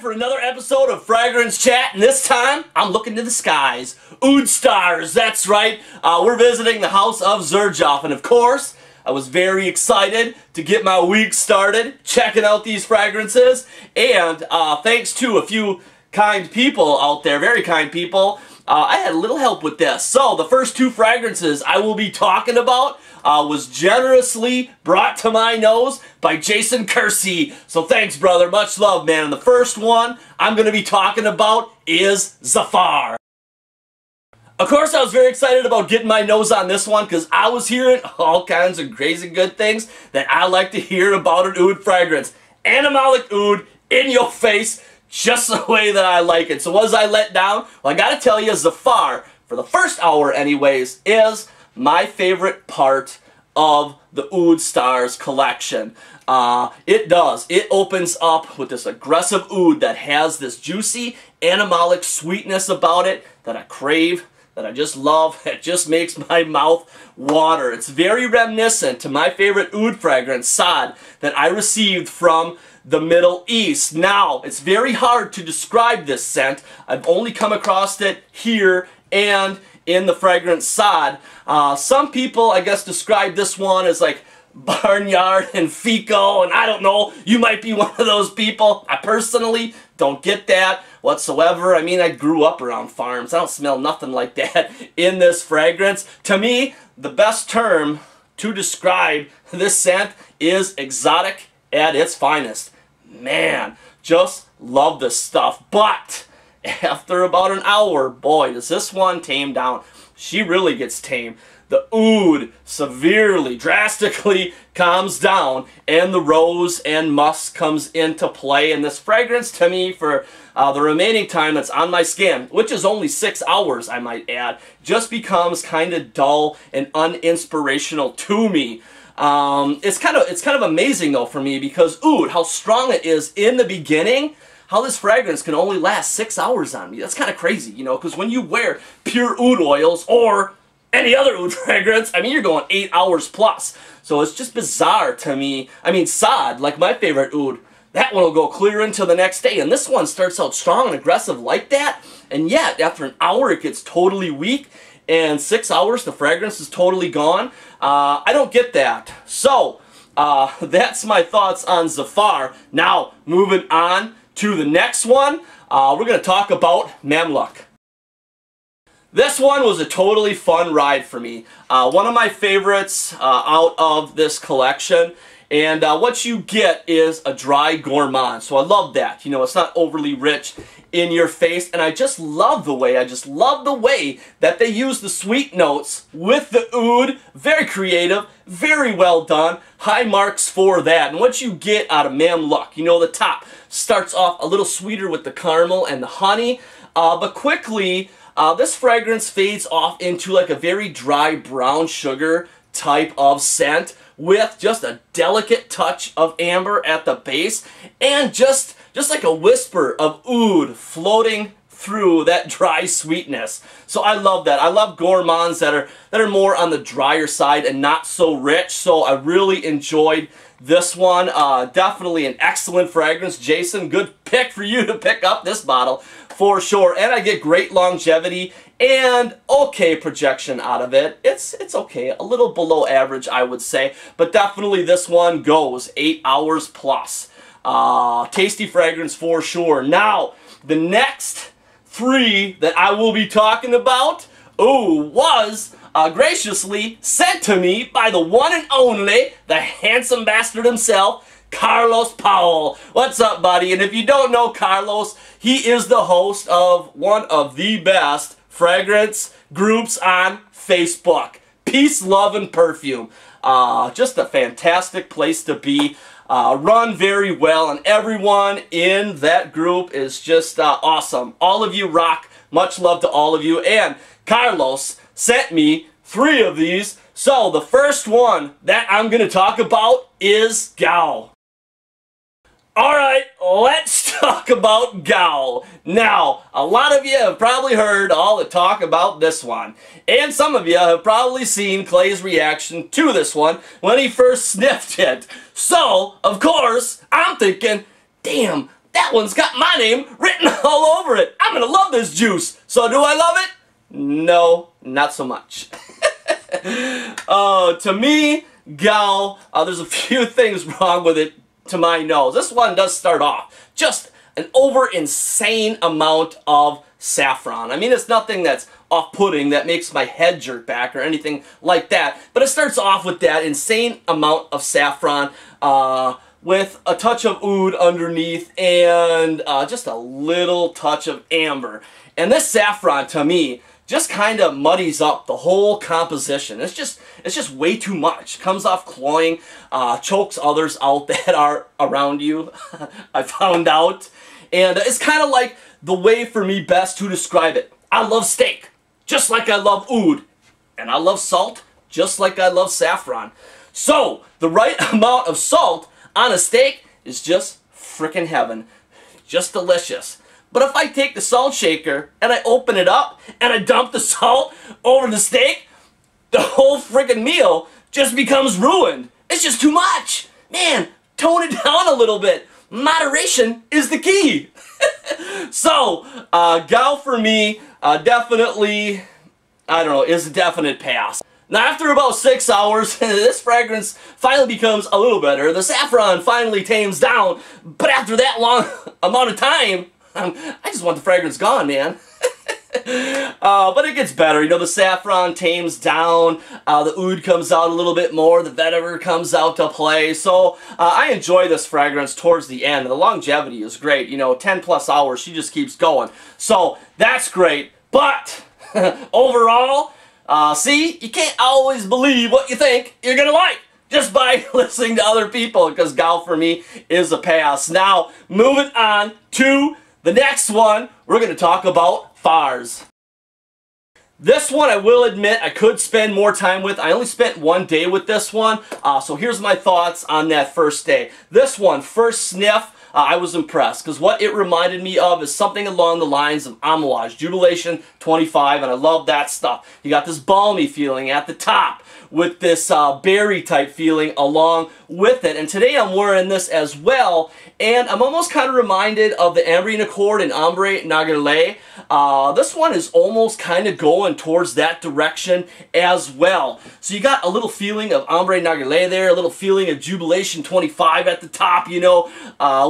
for another episode of Fragrance Chat, and this time I'm looking to the skies. Oud stars, that's right. We're visiting the house of Xerjoff, and of course, I was very excited to get my week started checking out these fragrances, and thanks to a few kind people out there, very kind people, I had a little help with this. So the first two fragrances I will be talking about was generously brought to my nose by Jason COURSEY. So thanks, brother. Much love, man. And the first one I'm going to be talking about is ZAFAR. Of course, I was very excited about getting my nose on this one because I was hearing all kinds of crazy good things that I like to hear about an oud fragrance. MyMluk oud in your face, just the way that I like it. So was I let down? Well, I gotta tell you, ZAFAR, for the first hour anyways, is my favorite part of the Oud Stars collection. It opens up with this aggressive oud that has this juicy animalic sweetness about it that I crave, that I just love. It just makes my mouth water. It's very reminiscent to my favorite oud fragrance, Saad, that I received from the Middle East. Now, it's very hard to describe this scent. I've only come across it here and in the fragrance Saad. Some people, I guess, describe this one as like barnyard and fecal, and I don't know, you might be one of those people. I personally don't get that whatsoever. I mean, I grew up around farms. I don't smell nothing like that in this fragrance. To me, the best term to describe this scent is exotic at its finest. Man, just love this stuff. But after about an hour, boy, does this one tame down. She really gets tame. The oud severely, drastically calms down, and the rose and musk comes into play. And this fragrance, to me, for the remaining time that's on my skin, which is only 6 hours, I might add, just becomes kind of dull and uninspirational to me. It's kind of amazing though for me because oud, how strong it is in the beginning, how this fragrance can only last 6 hours on me. That's kind of crazy, you know, because when you wear pure oud oils or any other oud fragrance, I mean, you're going 8 hours plus. So it's just bizarre to me. I mean, Saad, like my favorite oud, that one will go clear into the next day, and this one starts out strong and aggressive like that, and yet after an hour it gets totally weak. And 6 hours, the fragrance is totally gone. I don't get that. So, that's my thoughts on ZAFAR. Now, moving on to the next one, we're going to talk about MAMLUK. This one was a totally fun ride for me. One of my favorites out of this collection. And what you get is a dry gourmand. So I love that. You know, it's not overly rich in your face. And I just love the way, that they use the sweet notes with the oud. Very creative, very well done. High marks for that. And what you get out of MAMLUK, you know, the top starts off a little sweeter with the caramel and the honey. But quickly, this fragrance fades off into like a very dry brown sugar type of scent, with just a delicate touch of amber at the base, and just like a whisper of oud floating through that dry sweetness. So I love that. I love gourmands that are more on the drier side and not so rich. So I really enjoyed this one. Definitely an excellent fragrance. Jason, good pick for you to pick up this bottle for sure. And I get great longevity and okay projection out of it. It's okay, a little below average I would say, but definitely this one goes 8 hours plus. Tasty fragrance for sure. Now, the next three that I will be talking about, was graciously sent to me by the one and only, the handsome bastard himself, Carlos Powell. What's up, buddy? And if you don't know Carlos, he is the host of one of the best fragrance groups on Facebook. Peace, Love, and Perfume. Just a fantastic place to be. Run very well, and everyone in that group is just awesome. All of you rock. Much love to all of you. And Carlos sent me 3 of these. So the first one that I'm going to talk about is Gao. Alright, let's talk about Gao. Now, a lot of you have probably heard all the talk about this one. And some of you have probably seen Clay's reaction to this one when he first sniffed it. So, of course, I'm thinking, damn, that one's got my name written all over it. I'm gonna love this juice. So do I love it? No, not so much. To me, Gal, there's a few things wrong with it to my nose. This one does start off just an over insane amount of saffron. I mean, it's nothing that's off-putting that makes my head jerk back or anything like that, but it starts off with that insane amount of saffron with a touch of oud underneath and just a little touch of amber. And this saffron, to me, just kind of muddies up the whole composition. It's just way too much. Comes off cloying, chokes others out that are around you, I found out. And it's kind of like the way for me best to describe it. I love steak, just like I love oud. And I love salt, just like I love saffron. So, the right amount of salt on a steak is just frickin' heaven. Just delicious. But if I take the salt shaker and I open it up and I dump the salt over the steak, the whole frickin' meal just becomes ruined. It's just too much. Man, tone it down a little bit. Moderation is the key. So, Gal for me, definitely, I don't know, is a definite pass. Now after about 6 hours, this fragrance finally becomes a little better. The saffron finally tames down, but after that long amount of time, I just want the fragrance gone, man. But it gets better. You know, the saffron tames down, the oud comes out a little bit more, the vetiver comes out to play. So I enjoy this fragrance towards the end. The longevity is great. You know, 10 plus hours, she just keeps going. So that's great. But overall, see, you can't always believe what you think you're going to like just by listening to other people, because Gal for me is a pass. Now, moving on to the next one, we're going to talk about FARs. This one, I will admit, I could spend more time with. I only spent 1 day with this one, so here's my thoughts on that first day. This one, first sniff, I was impressed, because what it reminded me of is something along the lines of Amouage, Jubilation 25, and I love that stuff. You got this balmy feeling at the top with this berry type feeling along with it. And today I'm wearing this as well, and I'm almost kind of reminded of the Ambrine Accord and Ombre Narguilé. This one is almost kind of going towards that direction as well. So you got a little feeling of Ombre Narguilé there, a little feeling of Jubilation 25 at the top, you know,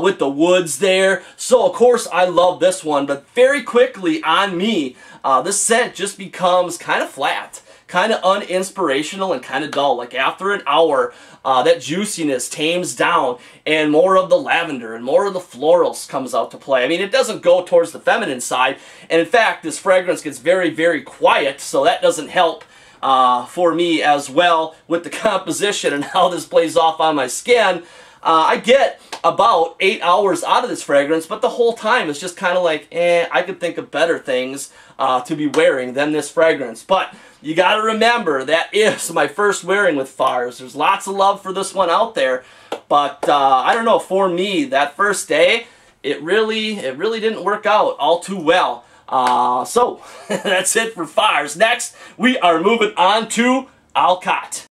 with the woods there. So of course I love this one, but very quickly on me, this scent just becomes kind of flat, kind of uninspirational and kind of dull. Like after an hour, that juiciness tames down and more of the lavender and more of the florals comes out to play. I mean, it doesn't go towards the feminine side, and in fact, this fragrance gets very, very quiet, so that doesn't help for me as well with the composition and how this plays off on my skin. I get about 8 hours out of this fragrance, but the whole time it's just kind of like, I could think of better things to be wearing than this fragrance. But you got to remember, that is my first wearing with FARs. There's lots of love for this one out there, but I don't know, for me, that first day, it really didn't work out all too well. So, that's it for FARs. Next, we are moving on to KHATT.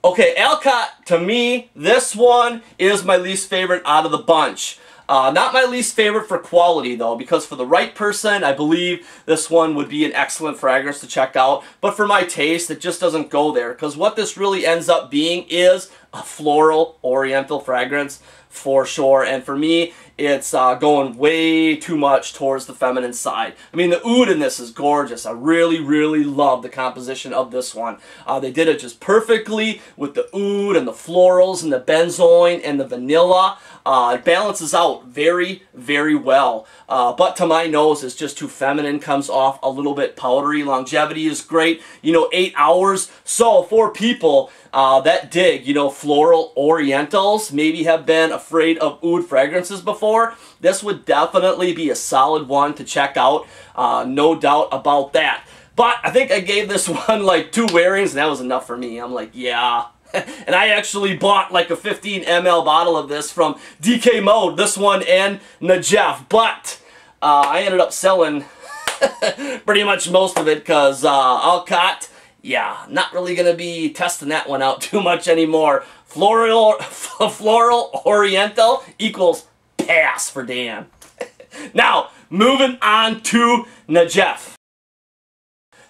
Okay, KHATT, to me, this one is my least favorite out of the bunch. Not my least favorite for quality, though, because for the right person, I believe this one would be an excellent fragrance to check out. But for my taste, it just doesn't go there, because what this really ends up being is a floral oriental fragrance for sure. And for me, it's going way too much towards the feminine side. I mean, the oud in this is gorgeous. I really, really love the composition of this one. They did it just perfectly with the oud and the florals and the benzoin and the vanilla. It balances out very, very well. But to my nose, it's just too feminine, comes off a little bit powdery. Longevity is great, you know, 8 hours. So for people that dig, you know, floral orientals, maybe have been afraid of oud fragrances before, this would definitely be a solid one to check out. No doubt about that. But I think I gave this one like 2 wearings, and that was enough for me. I'm like, yeah. And I actually bought like a 15 ml bottle of this from DK Mode, this one and NAJAF. But I ended up selling pretty much most of it, because KHATT, yeah, not really going to be testing that one out too much anymore. Floral Oriental equals pass for Dan. Now, moving on to NAJAF.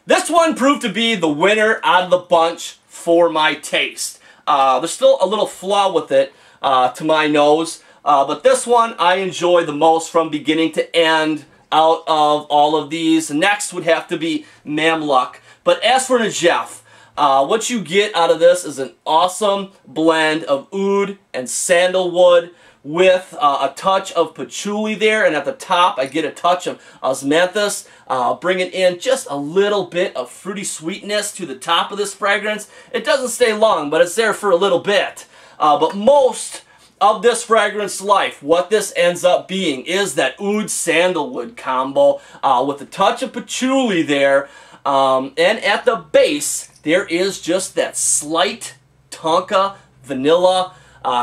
This one proved to be the winner out of the bunch for my taste. There's still a little flaw with it to my nose, but this one I enjoy the most from beginning to end out of all of these. Next would have to be MAMLUK. But as for NAJAF, what you get out of this is an awesome blend of oud and sandalwood with a touch of patchouli there, and at the top I get a touch of osmanthus, bringing in just a little bit of fruity sweetness to the top of this fragrance. It doesn't stay long, but it's there for a little bit. But most of this fragrance life, what this ends up being is that oud sandalwood combo with a touch of patchouli there, and at the base there is just that slight tonka vanilla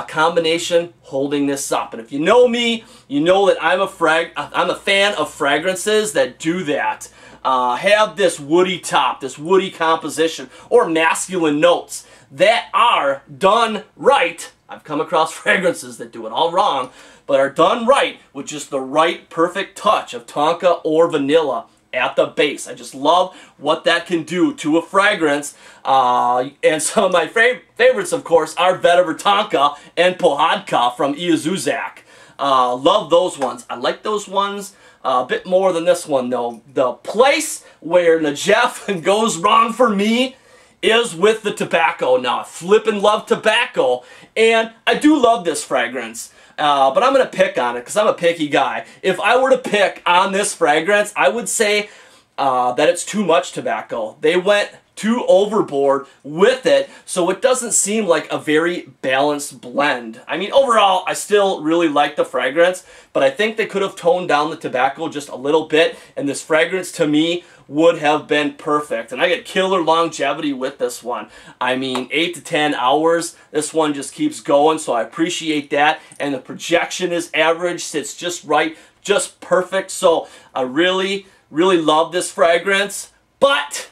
combination holding this up. And if you know me, you know that I'm a fan of fragrances that do that. Have this woody top, this woody composition, or masculine notes that are done right. I've come across fragrances that do it all wrong, but are done right with just the right perfect touch of tonka or vanilla at the base. I just love what that can do to a fragrance. And some of my favorites, of course, are Vetiver Tonka and Pohádka from Iazuzak. Love those ones. I like those ones a bit more than this one, though. The place where NAJAF goes wrong for me is with the tobacco. Now, I flippin' love tobacco, and I do love this fragrance. But I'm going to pick on it because I'm a picky guy. If I were to pick on this fragrance, I would say that it's too much tobacco. They went too overboard with it, so it doesn't seem like a very balanced blend. I mean, overall, I still really like the fragrance, but I think they could have toned down the tobacco just a little bit, and this fragrance, to me, would have been perfect. And I get killer longevity with this one. I mean, 8 to 10 hours. This one just keeps going, so I appreciate that. And the projection is average, sits just right, just perfect. So I really, really love this fragrance. But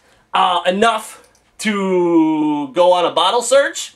enough to go on a bottle search?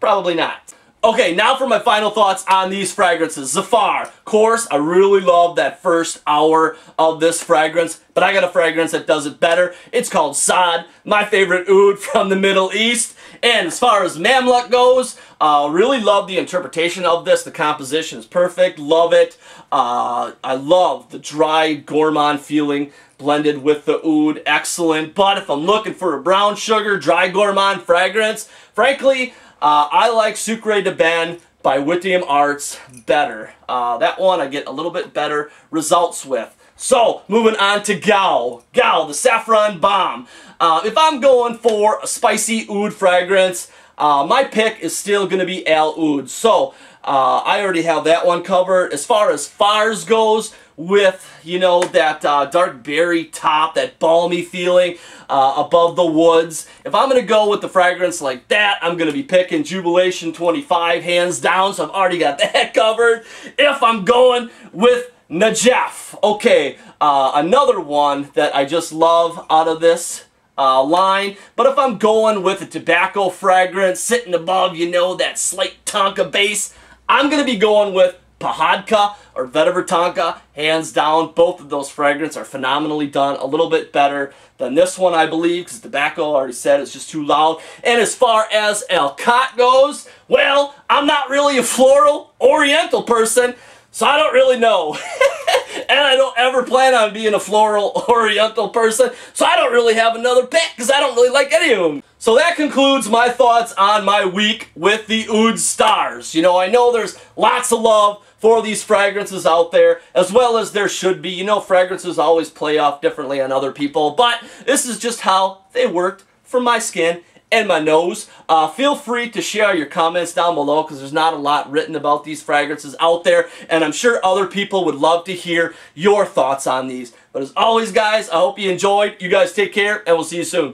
Probably not. Okay, now for my final thoughts on these fragrances. ZAFAR. Of course, I really love that first hour of this fragrance, but I got a fragrance that does it better. It's called Saad, my favorite oud from the Middle East. And as far as MAMLUK goes, really love the interpretation of this. The composition is perfect. Love it. I love the dry gourmand feeling blended with the oud. Excellent. But if I'm looking for a brown sugar, dry gourmand fragrance, frankly, I like Sucre de Ben by Wittium Arts better. That one I get a little bit better results with. So, moving on to Gao, the saffron bomb. If I'm going for a spicy oud fragrance, my pick is still going to be Al Oud. So, I already have that one covered. As far as Fars goes, with, you know, that dark berry top, that balmy feeling above the woods. If I'm going to go with the fragrance like that, I'm going to be picking Jubilation 25, hands down, so I've already got that covered. If I'm going with NAJAF, okay, another one that I just love out of this line, but if I'm going with a tobacco fragrance sitting above, you know, that slight tonka base, I'm going to be going with Pohádka or Vetiver Tonka, hands down. Both of those fragrances are phenomenally done, a little bit better than this one, I believe, because tobacco, I already said, is just too loud. And as far as KHATT goes, well, I'm not really a floral oriental person, so I don't really know. And I don't ever plan on being a floral oriental person, so I don't really have another pick because I don't really like any of them. So that concludes my thoughts on my week with the Oud Stars. You know, I know there's lots of love for these fragrances out there, as well as there should be. You know, fragrances always play off differently on other people, but this is just how they worked for my skin and my nose. Feel free to share your comments down below because there's not a lot written about these fragrances out there, and I'm sure other people would love to hear your thoughts on these. But as always, guys, I hope you enjoyed. You guys take care, and we'll see you soon.